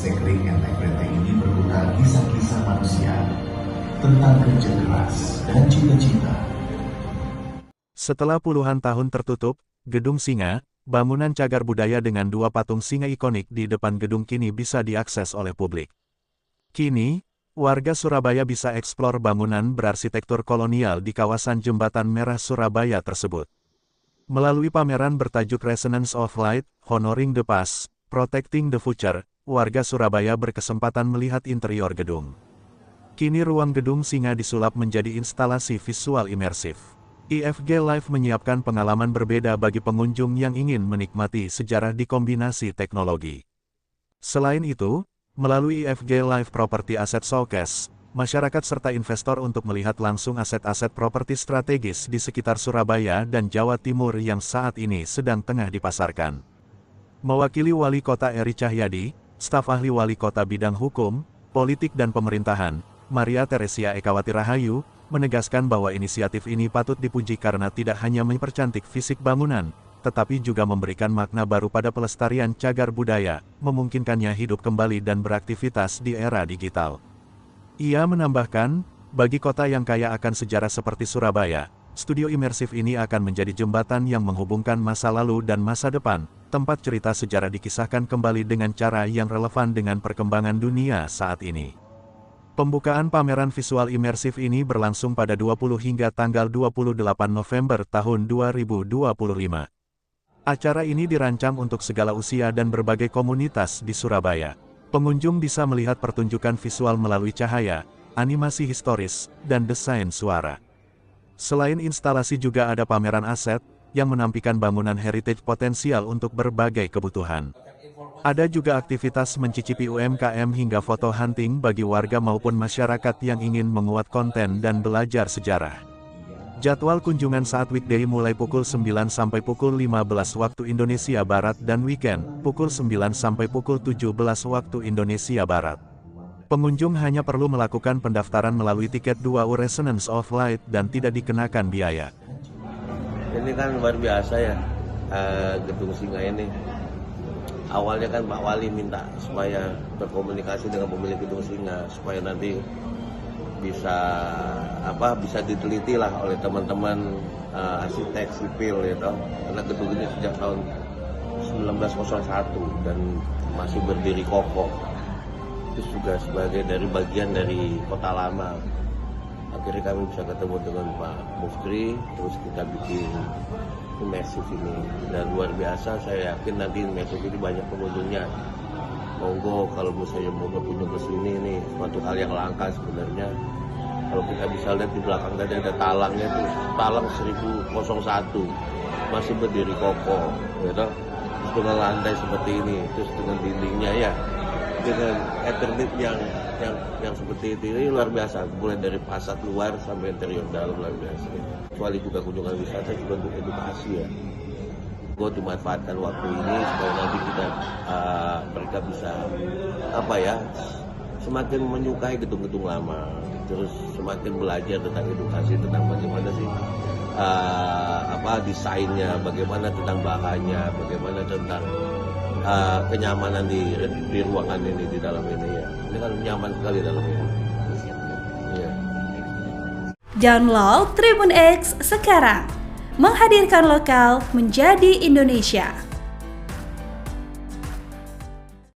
Sekring Entek ini berputar kisah-kisah manusia tentang kerja keras dan cita-cita. Setelah puluhan tahun tertutup, Gedung Singa, bangunan cagar budaya dengan dua patung singa ikonik di depan gedung kini bisa diakses oleh publik. Kini, warga Surabaya bisa eksplor bangunan berarsitektur kolonial di kawasan Jembatan Merah Surabaya tersebut. Melalui pameran bertajuk Resonance of Light, Honoring the Past, Protecting the Future, warga Surabaya berkesempatan melihat interior gedung. Kini ruang Gedung Singa disulap menjadi instalasi visual imersif. IFG Live menyiapkan pengalaman berbeda bagi pengunjung yang ingin menikmati sejarah dikombinasi teknologi. Selain itu, melalui IFG Live Property Asset Showcase, masyarakat serta investor untuk melihat langsung aset-aset properti strategis di sekitar Surabaya dan Jawa Timur yang saat ini sedang tengah dipasarkan. Mewakili Wali Kota Eri Cahyadi, staf ahli Wali Kota bidang hukum, politik dan pemerintahan, Maria Teresia Ekawati Rahayu, menegaskan bahwa inisiatif ini patut dipuji karena tidak hanya mempercantik fisik bangunan, tetapi juga memberikan makna baru pada pelestarian cagar budaya, memungkinkannya hidup kembali dan beraktivitas di era digital. Ia menambahkan, bagi kota yang kaya akan sejarah seperti Surabaya, studio imersif ini akan menjadi jembatan yang menghubungkan masa lalu dan masa depan, tempat cerita sejarah dikisahkan kembali dengan cara yang relevan dengan perkembangan dunia saat ini. Pembukaan pameran visual imersif ini berlangsung pada 20 hingga tanggal 28 November tahun 2025. Acara ini dirancang untuk segala usia dan berbagai komunitas di Surabaya. Pengunjung bisa melihat pertunjukan visual melalui cahaya, animasi historis, dan desain suara. Selain instalasi juga ada pameran aset, yang menampilkan bangunan heritage potensial untuk berbagai kebutuhan. Ada juga aktivitas mencicipi UMKM hingga foto hunting bagi warga maupun masyarakat yang ingin menguat konten dan belajar sejarah. Jadwal kunjungan saat weekday mulai pukul 9 sampai pukul 15 waktu Indonesia Barat dan weekend, pukul 9 sampai pukul 17 waktu Indonesia Barat. Pengunjung hanya perlu melakukan pendaftaran melalui tiket 2U Resonance of Light dan tidak dikenakan biaya. Ini kan luar biasa ya, Gedung Singa ini. Awalnya kan Pak Wali minta supaya berkomunikasi dengan pemilik Gedung Singa supaya nanti bisa diteliti lah oleh teman-teman arsitek sipil gitu. Karena gedung ini sejak tahun 1901 dan masih berdiri kokoh. Itu juga sebagai bagian dari Kota Lama. Akhirnya kami bisa ketemu dengan Pak Mufti, terus kita bikin imersif ini, dan luar biasa. Saya yakin nanti imersif ini banyak pengunjungnya. Monggo kalau misalnya mau berkunjung ke sini, ini suatu hal yang langka sebenarnya. Kalau kita bisa lihat di belakang tadi ada talangnya, itu talang 1001 masih berdiri kokoh, gitu. Terus dengan lantai seperti ini, terus dengan dindingnya ya, dengan eternit yang seperti ini luar biasa, mulai dari fasad luar sampai interior dalam luar biasa. Kecuali juga kunjungan wisata juga untuk edukasi ya. Gue dimanfaatkan waktu ini supaya nanti mereka bisa semakin menyukai gedung-gedung lama, terus semakin belajar tentang edukasi, tentang bagaimana sih desainnya, bagaimana tentang bahannya, bagaimana tentang kenyamanan di ruangan ini, di dalam ini ya. Ini kan nyaman sekali dalam ini. Ya. Download Tribun X sekarang, menghadirkan lokal menjadi Indonesia.